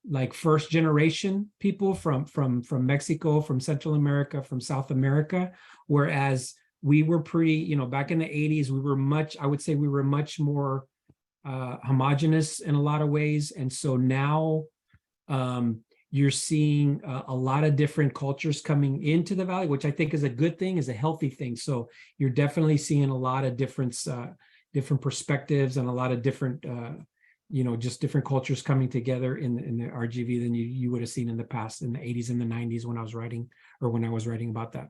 like first generation people from Mexico, from Central America, from South America, whereas we were pretty, back in the 80s, I would say we were much more homogenous in a lot of ways. And so now you're seeing a lot of different cultures coming into the Valley, which I think is a good thing, is a healthy thing. So you're definitely seeing a lot of different perspectives and a lot of different just different cultures coming together in the RGV than you would have seen in the past, in the 80s and the 90s when I was writing about that.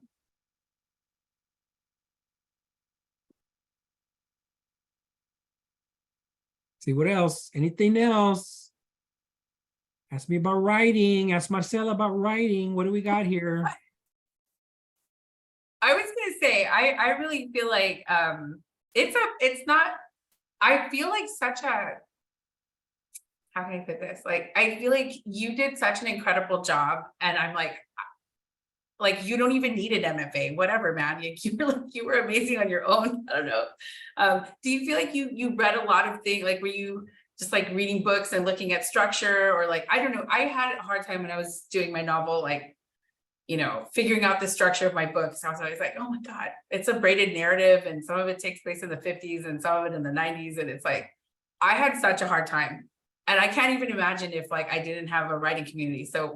See what else? Anything else? Ask me about writing. Ask Marcela about writing. What do we got here? I was gonna say, I really feel like I feel like such a, how can I put this? Like, I feel like you did such an incredible job, and I'm like you don't even need an MFA, whatever, man. You were amazing on your own. I don't know. Do you feel like you read a lot of things? Like, were you just like reading books and looking at structure, or like, I don't know. I had a hard time when I was doing my novel, like, figuring out the structure of my books. I was always like, oh my God, it's a braided narrative, and some of it takes place in the 50s and some of it in the 90s. And it's like, I had such a hard time. And I can't even imagine if like I didn't have a writing community. So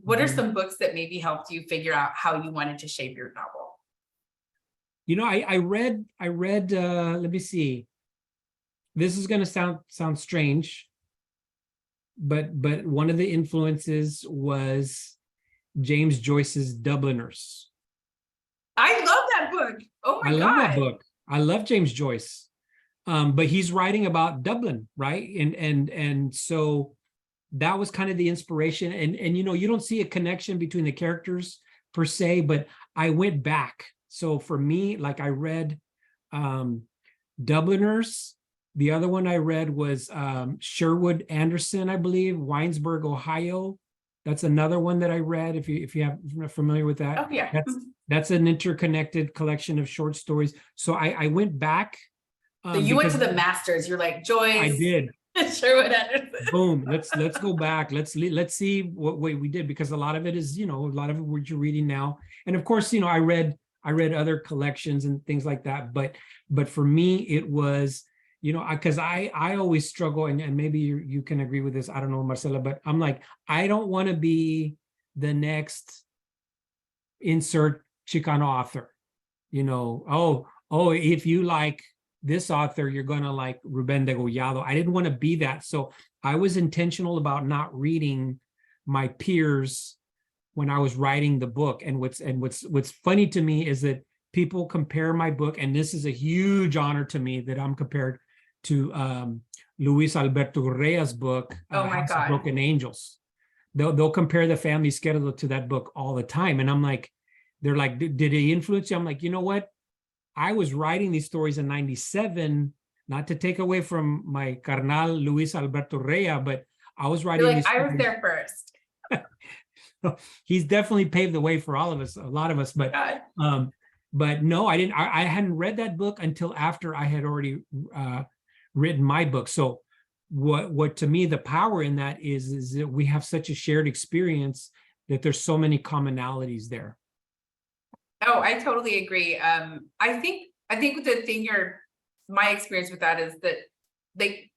what are some books that maybe helped you figure out how you wanted to shape your novel? You know, I read, let me see. This is going to sound strange, but one of the influences was James Joyce's Dubliners. I love that book. Oh my I God. love that book. I love James Joyce. But he's writing about Dublin, right? And so that was kind of the inspiration. And you know, you don't see a connection between the characters per se, but I went back. So for me, like I read Dubliners. The other one I read was Sherwood Anderson, I believe, Winesburg, Ohio. That's another one that I read. If you're familiar with that. Oh yeah. That's an interconnected collection of short stories. So I went back. So you went to the masters. You're like, Joyce. I did. Sherwood Anderson. Boom. Let's go back. Let's see what we did, because a lot of it is, you know, a lot of it what you're reading now. And of course, you know, I read other collections and things like that. But for me, it was, you know, because I always struggle, and maybe you can agree with this. I don't know, Marcela, but I'm like, I don't want to be the next insert Chicano author. You know, oh, if you like this author, you're going to like Rubén Degollado. I didn't want to be that. So I was intentional about not reading my peers when I was writing the book. And what's funny to me is that people compare my book, and this is a huge honor to me that I'm compared to Luis Alberto Correa's book, Oh my House of God. Broken Angels. They'll compare the Family Izquierdo to that book all the time. And I'm like, they're like, did it influence you? I'm like, you know what? I was writing these stories in 97, not to take away from my carnal Luis Alberto Rea, but I was writing You're these like, I was stories. there first. He's definitely paved the way for all of us, a lot of us, but no, I didn't. I hadn't read that book until after I had already written my book. So what to me, the power in that is that we have such a shared experience that there's so many commonalities there. Oh, I totally agree. I think the thing my experience with that is that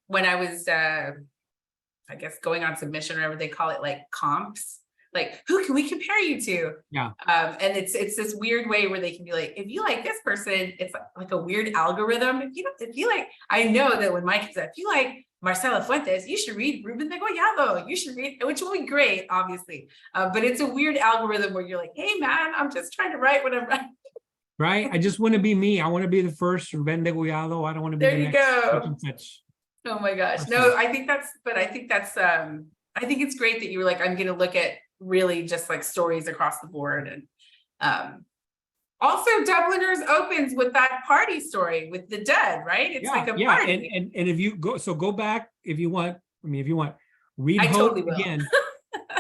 when I was, I guess going on submission or whatever they call it, like comps, like who can we compare you to? Yeah. And it's this weird way where they can be like, if you like this person, it's like a weird algorithm. If you like, I know that when Mike said, if you like Marcela Fuentes, you should read Rubén Degollado. You should read, which will be great, obviously. But it's a weird algorithm where you're like, hey man, I'm just trying to write what I'm writing. Right. I just want to be me. I want to be the first Rubén Degollado. I don't want to be There the you next go. such and such. Oh my gosh. No, I think it's great that you were like, I'm going to look at really just like stories across the board. And also Dubliners opens with that party story with the dead, right? It's like a party. And if you go back, if you want, read I Host totally will. again,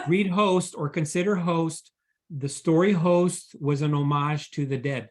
read Host or consider Host. The story Host was an homage to the dead.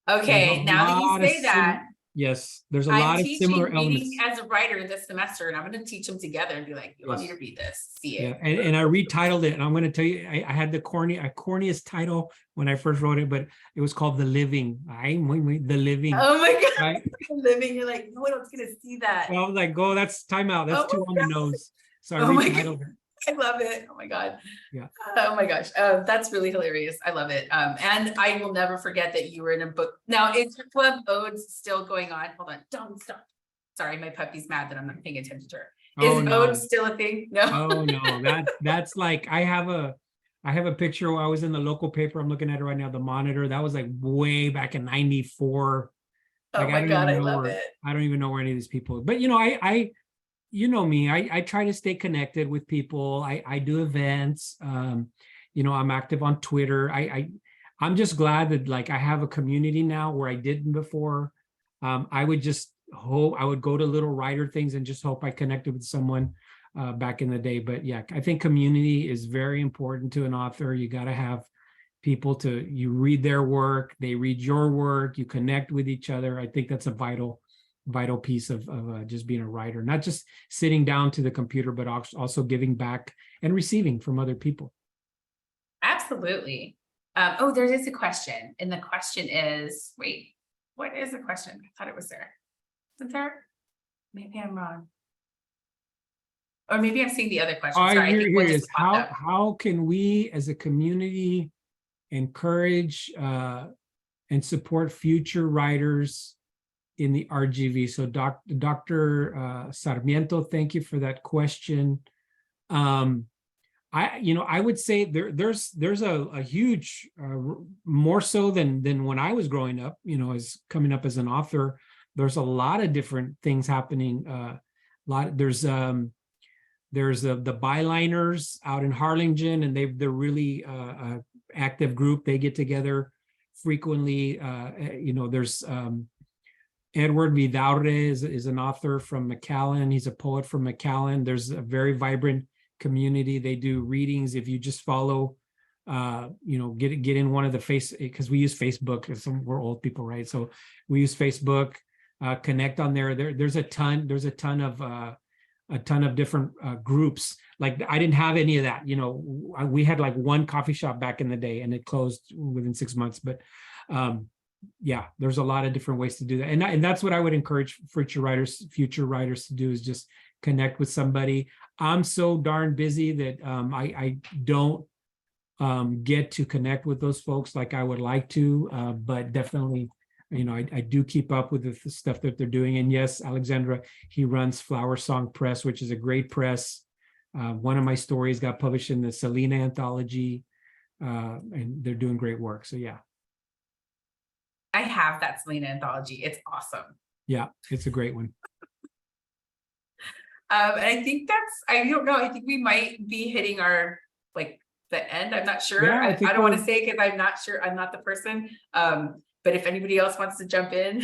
Okay, now that you say that, yes, there's a lot of similar elements. reading as a writer this semester, and I'm going to teach them together and be like, you want me to read this? See it. Yeah, and I retitled it, and I'm going to tell you, I had the corniest title when I first wrote it, but it was called The Living. The Living. Oh my God. Right? The Living, you're like, no one's going to see that. Well, I was like, oh, that's timeout. That's too on the nose. So I retitled it. I love it. Oh my God. Yeah. Oh my gosh. That's really hilarious. I love it. And I will never forget that you were in a book. Now, is your club Odes still going on? Hold on. Don't stop. Sorry, my puppy's mad that I'm not paying attention to her. Is Odes still a thing? No. Oh no, that's like I have a picture where I was in the local paper. I'm looking at it right now, the Monitor. That was like way back in 94. Oh my God, I love it. I don't even know where any of these people, but you know, I you know me, I try to stay connected with people. I do events. You know, I'm active on Twitter. I'm just glad that like I have a community now where I didn't before. I would just hope I would go to little writer things and just hope I connected with someone back in the day. But yeah, I think community is very important to an author. You got to have people you read their work, they read your work, you connect with each other. I think that's a vital piece of just being a writer, not just sitting down to the computer, but also giving back and receiving from other people. Absolutely. Oh, there is a question. And the question is, wait, what is the question? I thought it was there. Is it there? maybe I'm wrong. Or maybe I'm seeing the other question. All Sorry, right, I think here one it just is. popped up. How can we as a community encourage and support future writers in the RGV? So Dr. Sarmiento, thank you for that question. I would say there's a huge, more so than when I was growing up, as coming up as an author, there's a lot of different things happening. There's the Byliners out in Harlingen, and they're really active group. They get together frequently. There's Edward Vidaurre is an author from McAllen. He's a poet from McAllen. There's a very vibrant community. They do readings. If you just follow, get in one of the because we use Facebook, because we're old people, right? So we use Facebook, connect on there. There's a ton of different groups. Like I didn't have any of that. We had like one coffee shop back in the day, and it closed within 6 months. But yeah, there's a lot of different ways to do that, and that's what I would encourage future writers to do, is just connect with somebody. I'm so darn busy that I don't get to connect with those folks like I would like to, but definitely, I do keep up with the stuff that they're doing. And yes, Alexandra, he runs Flower Song Press, which is a great press. One of my stories got published in the Selena anthology, and they're doing great work. So yeah. I have that Selena anthology. It's awesome. Yeah, it's a great one. And I think I don't know. I think we might be hitting our, the end. I'm not sure. Yeah, I I think don't want to we're- say, because I'm not sure. I'm not the person. But if anybody else wants to jump in.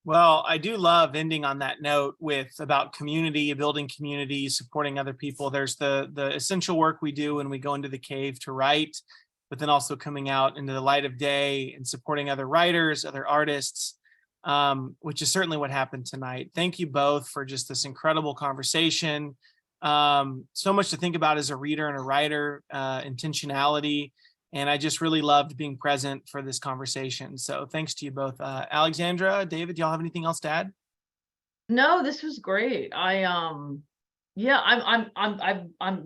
Well, I do love ending on that note about community, building community, supporting other people. There's the essential work we do when we go into the cave to write, but then also coming out into the light of day and supporting other writers, other artists, which is certainly what happened tonight. Thank you both for just this incredible conversation. So much to think about as a reader and a writer, intentionality. And I just really loved being present for this conversation. So thanks to you both. Alexandra, David, do y'all have anything else to add? No, this was great. I'm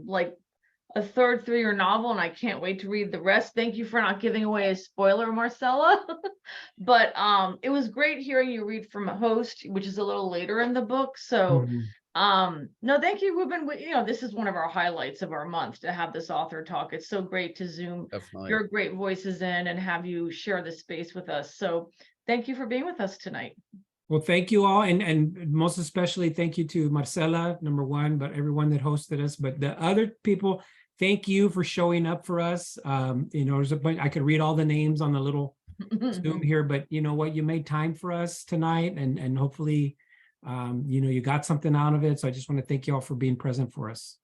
like a third through your novel, and I can't wait to read the rest. Thank you for not giving away a spoiler, Marcela. But it was great hearing you read from a host, which is a little later in the book. So no, thank you, Ruben. This is one of our highlights of our month, to have this author talk. It's so great to Zoom your great voices in and have you share the space with us. So thank you for being with us tonight. Well, thank you all, and most especially thank you to Marcela, number one, but everyone that hosted us, but the other people, thank you for showing up for us. There's a bunch, I could read all the names on the little Zoom here, but you know what, you made time for us tonight, and hopefully you got something out of it. So I just want to thank you all for being present for us.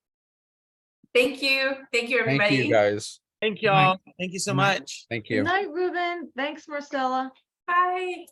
Thank you, everybody. Thank you, guys. Thank y'all. Thank you so much. Thank you. Good night, Ruben. Thanks, Marcela. Bye.